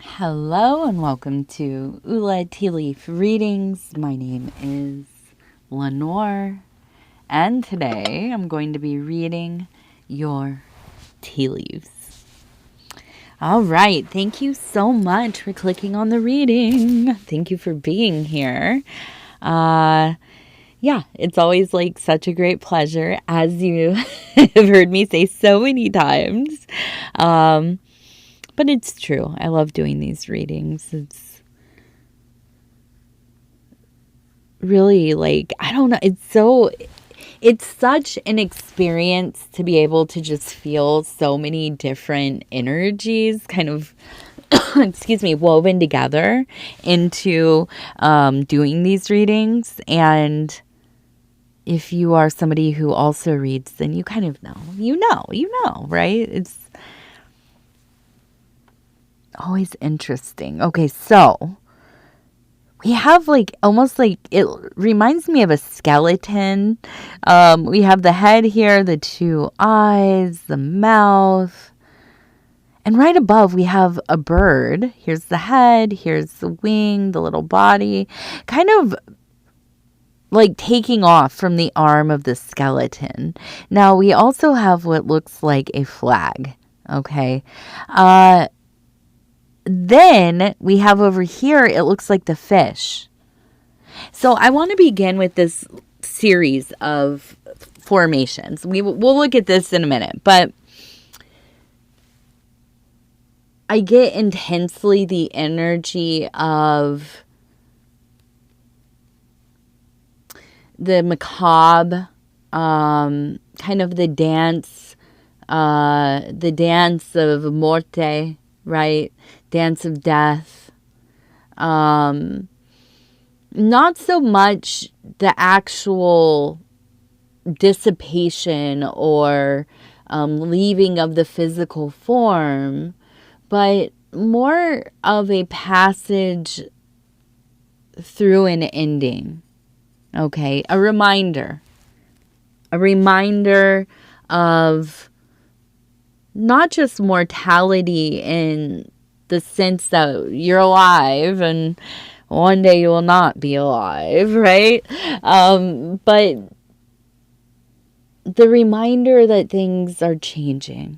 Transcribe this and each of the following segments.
Hello and welcome to Tea Leaf Readings. My name is Lenore, and today I'm going to be reading your tea leaves. All right, thank you so much for clicking on the reading. Thank you for being here. Yeah, it's always like such a great pleasure, as you have heard me say so many times. But it's true. I love doing these readings. It's really like, I don't know. It's such an experience to be able to just feel so many different energies kind of, excuse me, woven together into doing these readings. And if you are somebody who also reads, then you kind of know, right? It's always interesting. Okay, so we have like almost like it reminds me of a skeleton. We have the head here, the two eyes, the mouth, and right above we have a bird. Here's the head, here's the wing, the little body, kind of like taking off from the arm of the skeleton. Now we also have what looks like a flag. Okay. Then we have over here, it looks like the fish. So I want to begin with this series of formations. We'll look at this in a minute, but I get intensely the energy of the macabre, kind of the dance of morte, right? Dance of death. Not so much the actual dissipation or leaving of the physical form, but more of a passage through an ending. Okay, a reminder of not just mortality in the sense that you're alive and one day you will not be alive, right? But the reminder that things are changing.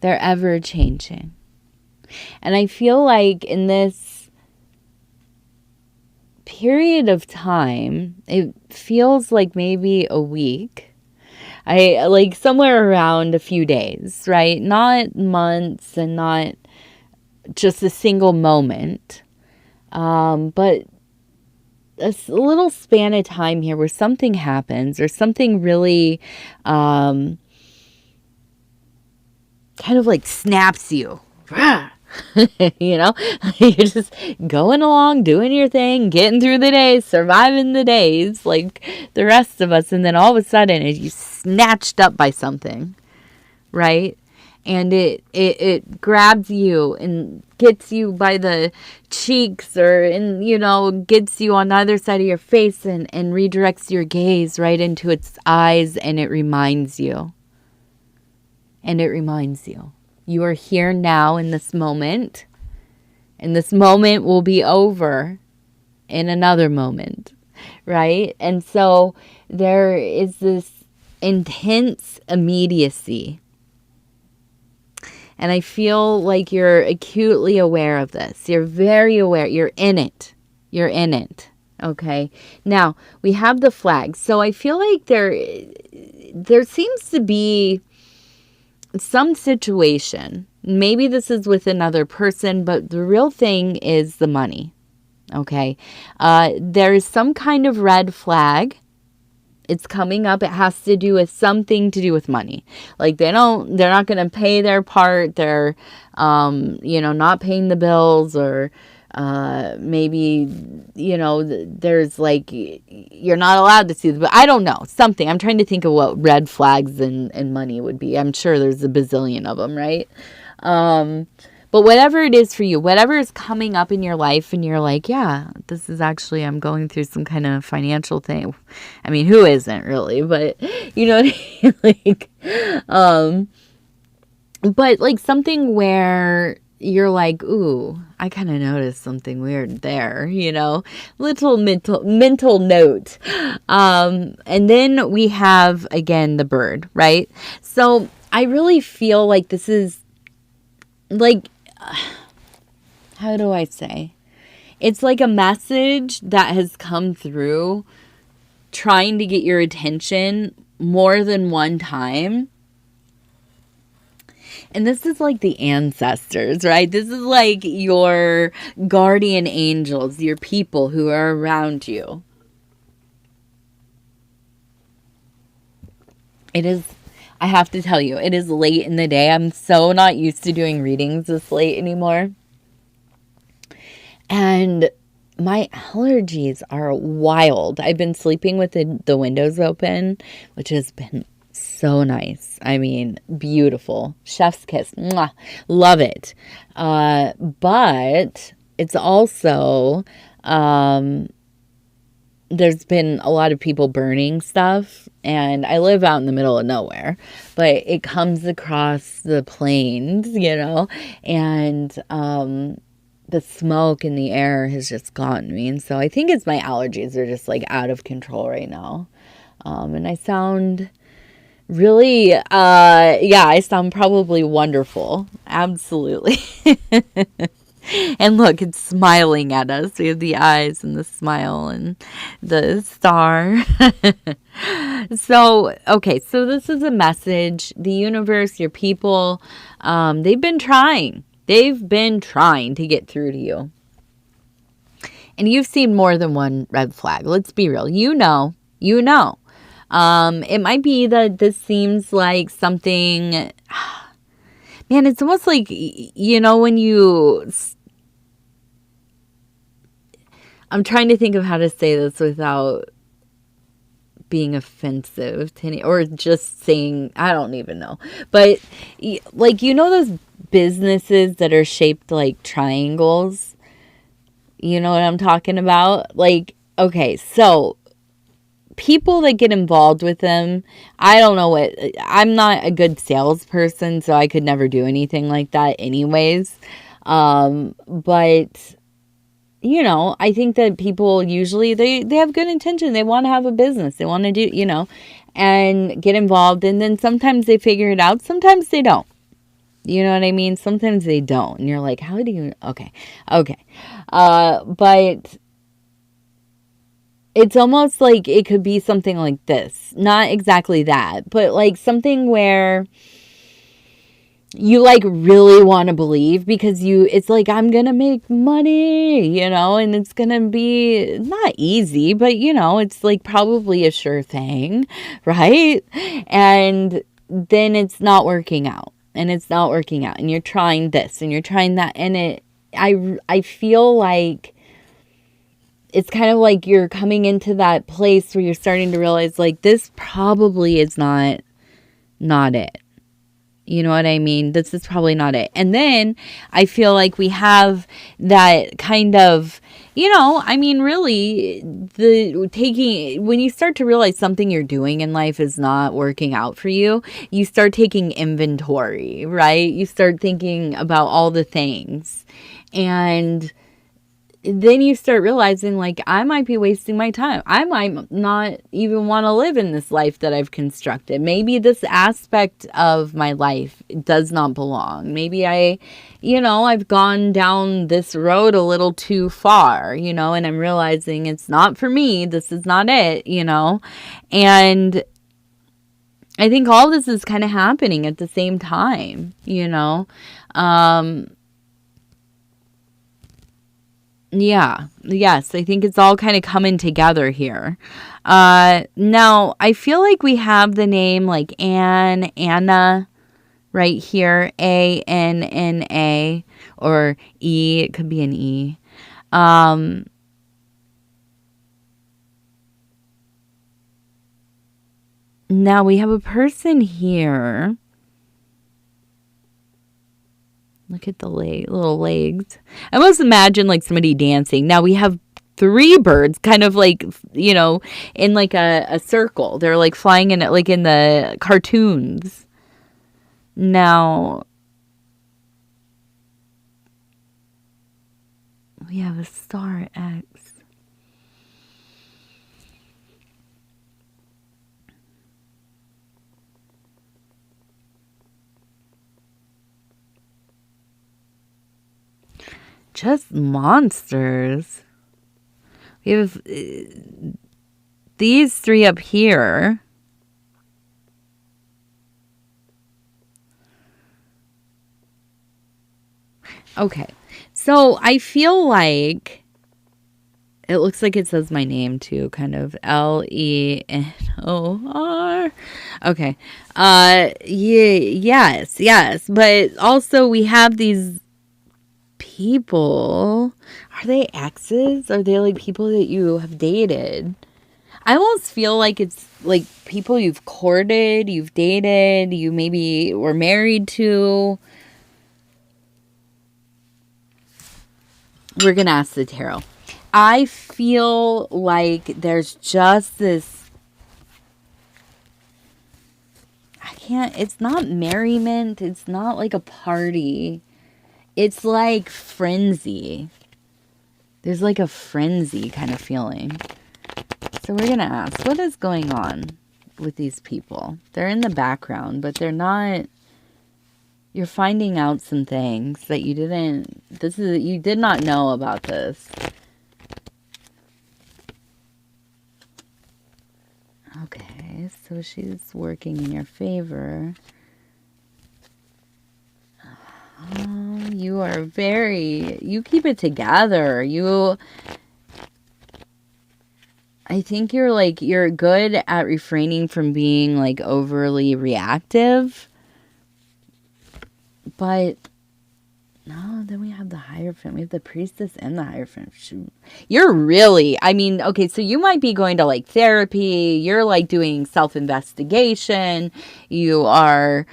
They're ever changing. And I feel like in this period of time, it feels like maybe a week. I like somewhere around a few days, right? Not months and not just a single moment, but a little span of time here where something happens or something really kind of like snaps you. You know, you're just going along, doing your thing, getting through the days, surviving the days like the rest of us. And then all of a sudden you snatched up by something, right? And it grabs you and gets you by the cheeks gets you on either side of your face and redirects your gaze right into its eyes. And it reminds you. You are here now in this moment, and this moment will be over in another moment, right? And so there is this intense immediacy, and I feel like you're acutely aware of this. You're very aware. You're in it. Okay? Now, we have the flag. So I feel like there seems to be some situation, maybe this is with another person, but the real thing is the money. Okay. There is some kind of red flag. It's coming up. It has to do with something to do with money. Like they're not going to pay their part. They're, not paying the bills, or maybe, there's like, you're not allowed to see but I don't know, something. I'm trying to think of what red flags and money would be. I'm sure there's a bazillion of them, right? But whatever it is for you, whatever is coming up in your life and you're like, yeah, this is actually, I'm going through some kind of financial thing. I mean, who isn't really, but you know what I mean? Like, but like something where you're like, ooh, I kind of noticed something weird there, little mental note. And then we have, again, the bird, right? So I really feel like this is like, how do I say? It's like a message that has come through trying to get your attention more than one time. And this is like the ancestors, right? This is like your guardian angels, your people who are around you. It is, I have to tell you, it is late in the day. I'm so not used to doing readings this late anymore. And my allergies are wild. I've been sleeping with the windows open, which has been so nice. I mean, beautiful. Chef's kiss. Mwah. Love it. But it's also, there's been a lot of people burning stuff. And I live out in the middle of nowhere. But it comes across the plains, and the smoke in the air has just gotten me. And so I think it's my allergies are just like out of control right now. And I sound really, I sound probably wonderful. Absolutely. And look, it's smiling at us. We have the eyes and the smile and the star. So this is a message. The universe, your people, they've been trying. They've been trying to get through to you. And you've seen more than one red flag. Let's be real. You know. It might be that this seems like something, man, it's almost like, when you, I'm trying to think of how to say this without being offensive to any, or just saying, I don't even know. But like, those businesses that are shaped like triangles? You know what I'm talking about? Like, okay, so people that get involved with them, I don't know I'm not a good salesperson, so I could never do anything like that anyways. But I think that people usually, they have good intention. They want to have a business. They want to do, and get involved. And then sometimes they figure it out. Sometimes they don't. You know what I mean? Sometimes they don't. And you're like, how do you, okay. But it's almost like it could be something like this. Not exactly that, but like something where you like really want to believe because it's like, I'm going to make money, and it's going to be not easy, but it's like probably a sure thing, right? And then it's not working out. And it's not working out, and you're trying this and you're trying that, and I feel like it's kind of like you're coming into that place where you're starting to realize like this probably is not it. You know what I mean? This is probably not it. And then I feel like we have that kind of, really when you start to realize something you're doing in life is not working out for you, you start taking inventory, right? You start thinking about all the things. And then you start realizing like, I might be wasting my time. I might not even want to live in this life that I've constructed. Maybe this aspect of my life does not belong. Maybe I've gone down this road a little too far, and I'm realizing it's not for me. This is not it, and I think all this is kind of happening at the same time, Yeah. Yes. I think it's all kind of coming together here. Now, I feel like we have the name like Anna right here. Anna or E. It could be an E. Now we have a person here. Look at the little legs. I almost imagine like somebody dancing. Now we have 3 birds kind of like, in like a circle. They're like flying in it like in the cartoons. Now, We have a star X. Just monsters. We have these three up here. Okay. So I feel like it looks like it says my name too, kind of Lenor. Okay. Yes. But also we have these people. Are they exes? Are they like people that you have dated? I almost feel like it's like people you've courted, you've dated, you maybe were married to. We're going to ask the tarot. I feel like there's just this, it's not merriment. It's not like a party. It's like frenzy. There's like a frenzy kind of feeling. So we're going to ask, what is going on with these people? They're in the background, but they're not. You're finding out some things that you did not know about this. Okay, so she's working in your favor. You keep it together. I think you're good at refraining from being like overly reactive. But no, then we have the Hierophant. We have the Priestess and the Hierophant. You're really, okay, so you might be going to like therapy. You're like doing self-investigation. You are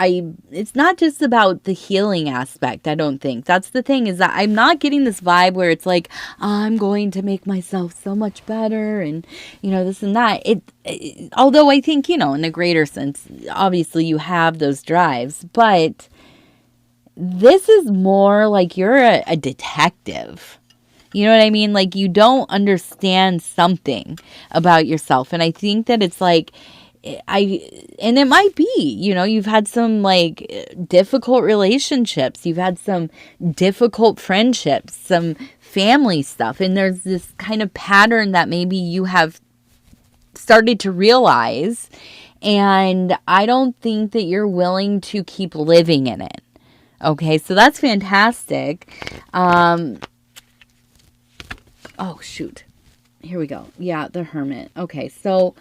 it's not just about the healing aspect, I don't think. That's the thing, is that I'm not getting this vibe where it's like, I'm going to make myself so much better and, this and that. Although I think, in a greater sense, obviously you have those drives, but this is more like you're a detective. You know what I mean? Like you don't understand something about yourself. And I think that it's like, and it might be, you've had some like difficult relationships, you've had some difficult friendships, some family stuff, and there's this kind of pattern that maybe you have started to realize, and I don't think that you're willing to keep living in it. Okay, so that's fantastic. Oh shoot, here we go. Yeah, the Hermit. Okay, so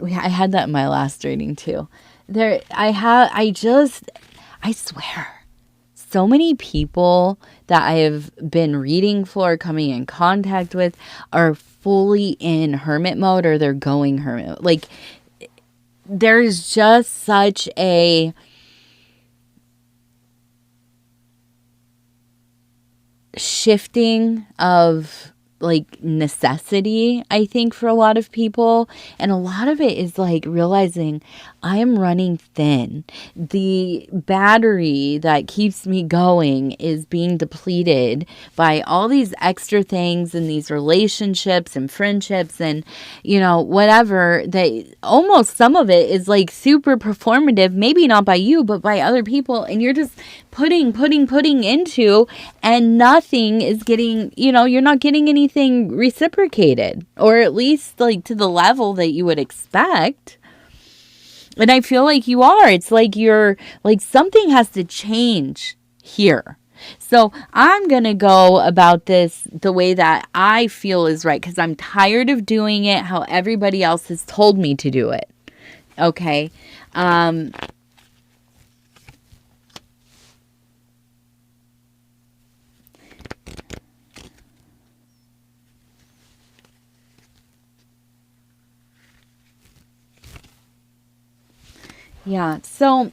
I had that in my last reading too. I swear, so many people that I have been reading for, coming in contact with, are fully in hermit mode, or they're going hermit. Like, there's just such a shifting of like necessity, I think, for a lot of people. And a lot of it is like realizing I am running thin. The battery that keeps me going is being depleted by all these extra things and these relationships and friendships and, whatever, that almost some of it is like super performative, maybe not by you, but by other people. And you're just putting into, and nothing is getting, you're not getting anything reciprocated, or at least like to the level that you would expect. And I feel like you are. It's like you're like, something has to change here. So I'm going to go about this the way that I feel is right, because I'm tired of doing it how everybody else has told me to do it. Okay. Yeah, so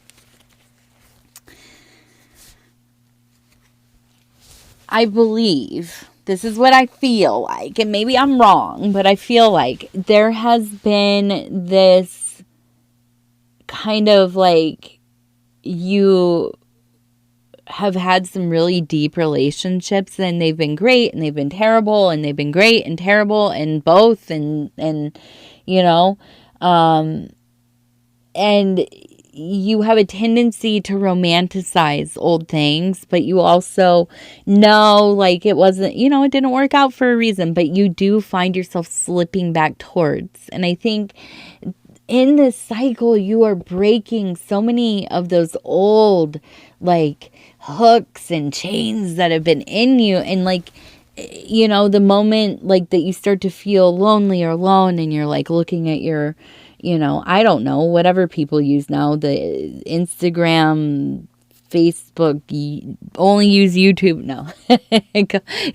I believe, this is what I feel like, and maybe I'm wrong, but I feel like there has been this kind of like, you have had some really deep relationships, and they've been great and they've been terrible and they've been great and terrible and both, and you know, and you have a tendency to romanticize old things, but you also know, like, it wasn't, it didn't work out for a reason, but you do find yourself slipping back towards. And I think in this cycle, you are breaking so many of those old, like, hooks and chains that have been in you. And, like, the moment, like, that you start to feel lonely or alone, and you're, like, looking at your, I don't know, whatever people use now, the Instagram, Facebook, only use YouTube. No,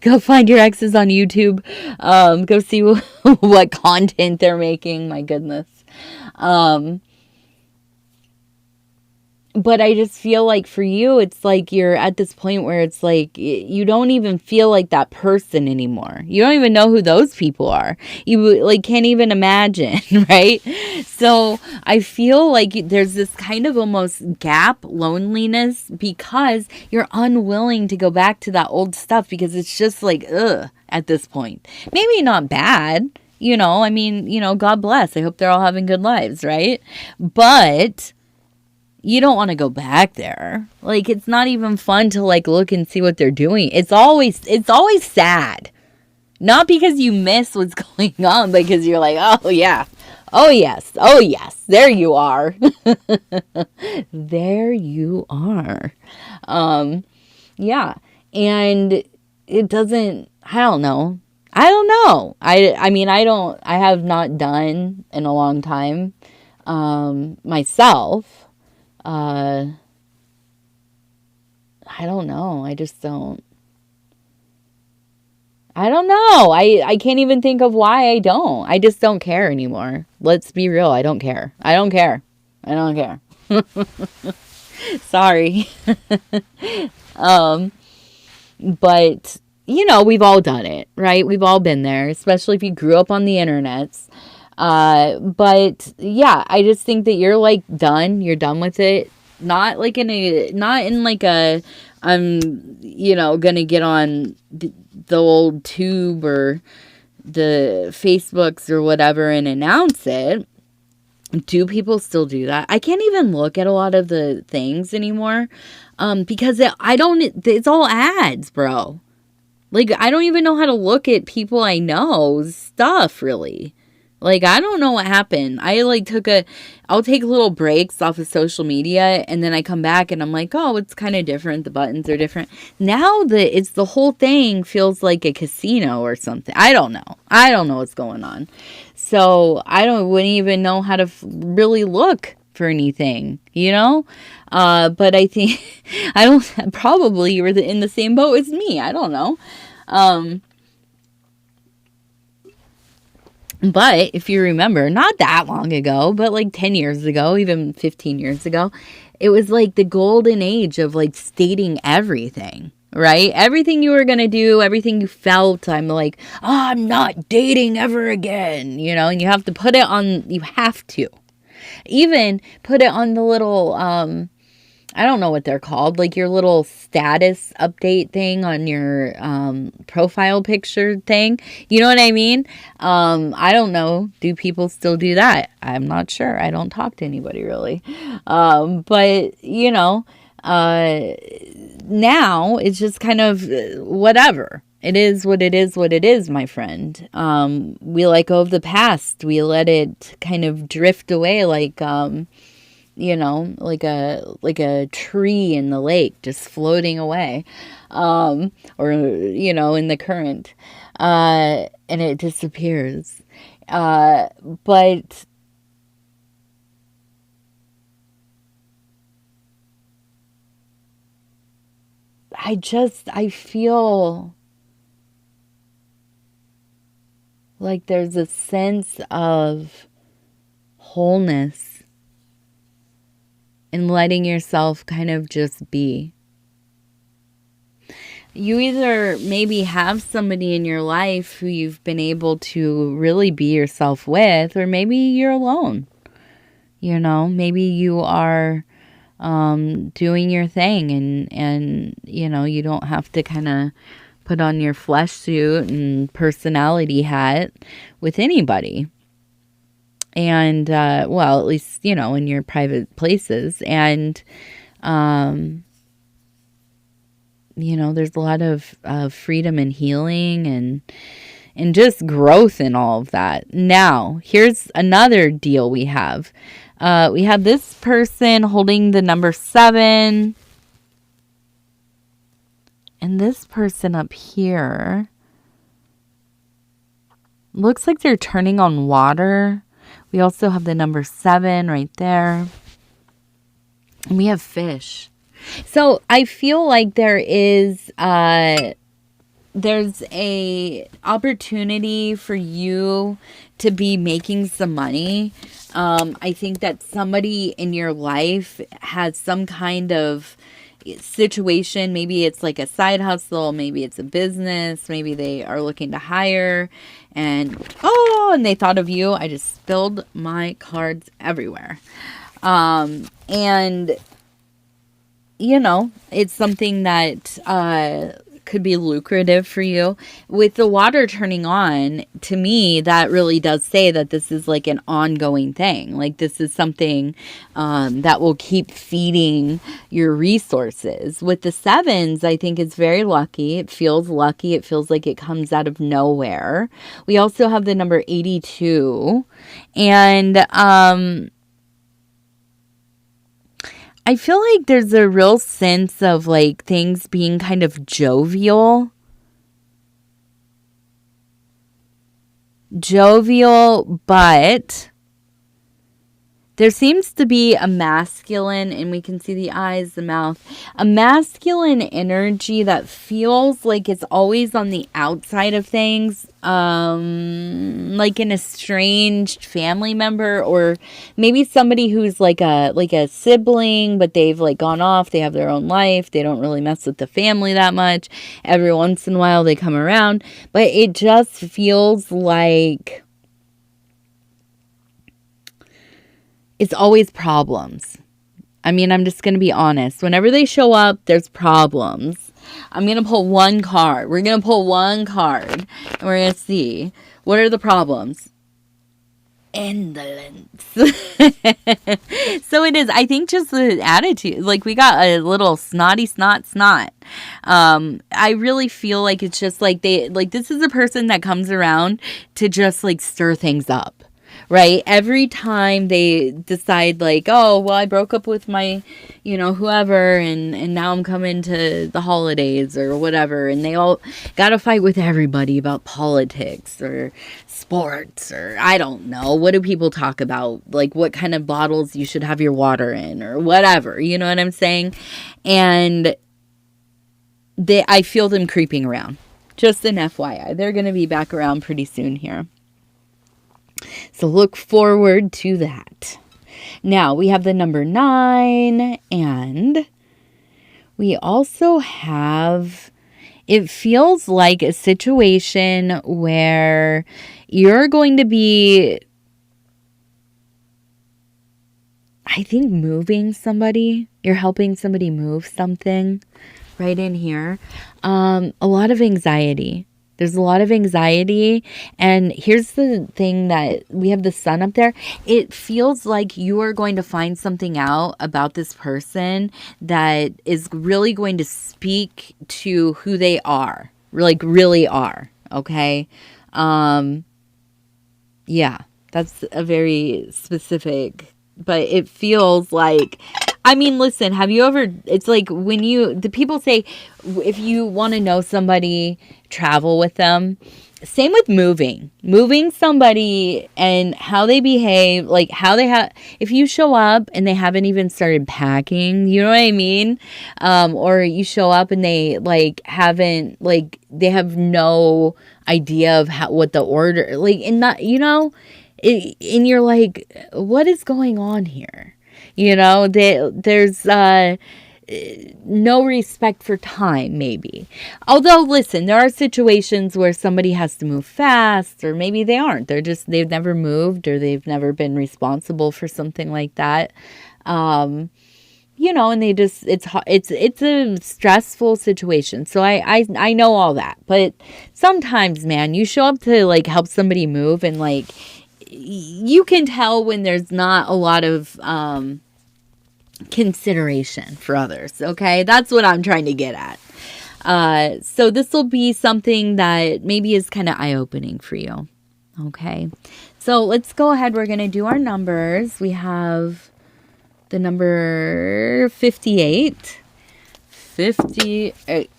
go find your exes on YouTube. Go see what content they're making. My goodness. But I just feel like for you, it's like you're at this point where it's like you don't even feel like that person anymore. You don't even know who those people are. You like can't even imagine, right? So I feel like there's this kind of almost gap loneliness because you're unwilling to go back to that old stuff because it's just like, ugh, at this point. Maybe not bad. I mean, God bless. I hope they're all having good lives, right? But you don't want to go back there. Like, it's not even fun to, like, look and see what they're doing. It's always sad. Not because you miss what's going on, but because you're like, oh, yeah. Oh, yes. Oh, yes. There you are. There you are. Yeah. And it doesn't, I don't know. I have not done in a long time, myself. I don't know. I just don't. I don't know. I can't even think of why I don't. I just don't care anymore. Let's be real. I don't care. I don't care. I don't care. Sorry. But, we've all done it, right? We've all been there, especially if you grew up on the internets. But yeah, I just think that you're like done. You're done with it. Not in like a, I'm, gonna get on the old tube or the Facebooks or whatever and announce it. Do people still do that? I can't even look at a lot of the things anymore. Because it's all ads, bro. Like, I don't even know how to look at people I know's stuff, really. Like, I don't know what happened. I'll take little breaks off of social media, and then I come back and I'm like, oh, it's kind of different. The buttons are different. Now it's the whole thing feels like a casino or something. I don't know. I don't know what's going on. So wouldn't even know how to really look for anything, but I think, probably you were in the same boat as me. I don't know. But if you remember, not that long ago, but like 10 years ago, even 15 years ago, it was like the golden age of like stating everything, right? Everything you were going to do, everything you felt. I'm like, oh, I'm not dating ever again, and you have to put it on, you have to even put it on the little, I don't know what they're called, like your little status update thing on your profile picture thing. You know what I mean? I don't know. Do people still do that? I'm not sure. I don't talk to anybody really. But, now it's just kind of whatever. It is what it is, my friend. We let go of the past. We let it kind of drift away like, like a tree in the lake just floating away, or, in the current, and it disappears. But I feel like there's a sense of wholeness in letting yourself kind of just be. You either maybe have somebody in your life who you've been able to really be yourself with, or maybe you're alone. Maybe you are doing your thing, and you don't have to kind of put on your flesh suit and personality hat with anybody. And well, at least in your private places. And there's a lot of freedom and healing and just growth in all of that. Now, here's another deal we have. We have this person holding the number 7. And this person up here looks like they're turning on water. We also have the number 7 right there. And we have fish. So I feel like there's a opportunity for you to be making some money. I think that somebody in your life has some kind of situation. Maybe it's like a side hustle, maybe it's a business, maybe they are looking to hire, and they thought of you. I just spilled my cards everywhere. And it's something that could be lucrative for you. With the water turning on, to me, that really does say that this is like an ongoing thing. Like this is something that will keep feeding your resources. With the 7s, I think it's very lucky. It feels lucky. It feels like it comes out of nowhere. We also have the number 82. And I feel like there's a real sense of like things being kind of jovial, but there seems to be a masculine, and we can see the eyes, the mouth, a masculine energy that feels like it's always on the outside of things, like an estranged family member, or maybe somebody who's like a sibling, but they've like gone off, they have their own life, they don't really mess with the family that much. Every once in a while they come around, but it just feels like it's always problems. I mean, I'm just going to be honest. Whenever they show up, there's problems. I'm going to pull one card. We're going to pull one card. And we're going to see, what are the problems? Indolence. So it is, I think, just the attitude. Like, we got a little snotty snot. I really feel like it's just like this is a person that comes around to just like stir things up. Right? Every time they decide like, oh, well, I broke up with my, whoever, and now I'm coming to the holidays or whatever. And they all got to fight with everybody about politics or sports or I don't know. What do people talk about? Like what kind of bottles you should have your water in or whatever. You know what I'm saying? And I feel them creeping around. Just an FYI. They're going to be back around pretty soon here. So look forward to that. Now we have the number 9, and we also have, it feels like a situation where you're going to be, I think, moving somebody. You're helping somebody move something right in here. A lot of anxiety. There's a lot of anxiety. And here's the thing, that we have the sun up there. It feels like you are going to find something out about this person that is really going to speak to who they are. Like really are. Okay. Yeah, that's a very specific, but it feels like, I mean, listen, have you ever, it's like when the people say, if you want to know somebody, travel with them. Same with moving somebody and how they behave, like how they have, if you show up and they haven't even started packing, you know what I mean? Or you show up and they like haven't, like they have no idea of what the order, like, and not, and you're like, what is going on here? There's no respect for time, maybe. Although, listen, there are situations where somebody has to move fast, or maybe they aren't. They've never moved, or they've never been responsible for something like that. and they just, it's a stressful situation. So I know all that. But sometimes, man, you show up to like help somebody move, and like you can tell when there's not a lot of consideration for others. Okay, that's what I'm trying to get at. So this will be something that maybe is kind of eye-opening for you. Okay, so let's go ahead. We're going to do our numbers. We have the number 58. 58.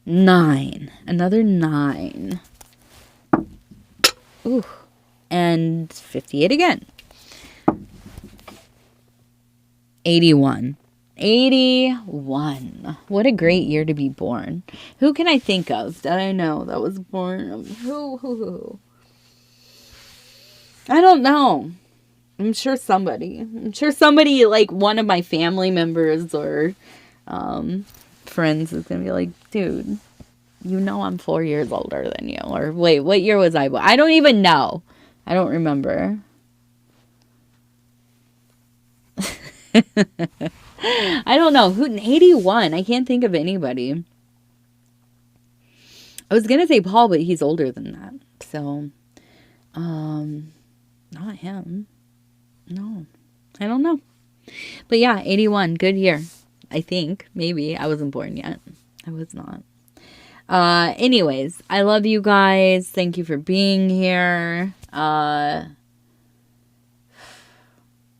9. Another 9. Ooh. And 58 again. 81. 81. What a great year to be born. Who can I think of that I know that was born? Who? I don't know. I'm sure somebody like one of my family members or friends is going to be like, dude, I'm 4 years older than you. Or wait, what year was I born? I don't even know. I don't remember. I don't know. 81? I can't think of anybody. I was going to say Paul, but he's older than that. So, not him. No, I don't know. But yeah, 81, good year. I think, maybe. I wasn't born yet. I was not. Anyways, I love you guys. Thank you for being here.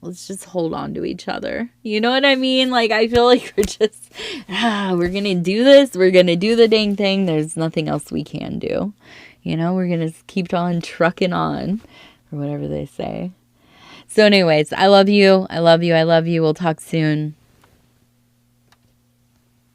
Let's just hold on to each other. You know what I mean? Like, I feel like we're just, we're going to do this. We're going to do the dang thing. There's nothing else we can do. We're going to keep on trucking on, or whatever they say. So anyways, I love you. I love you. I love you. We'll talk soon.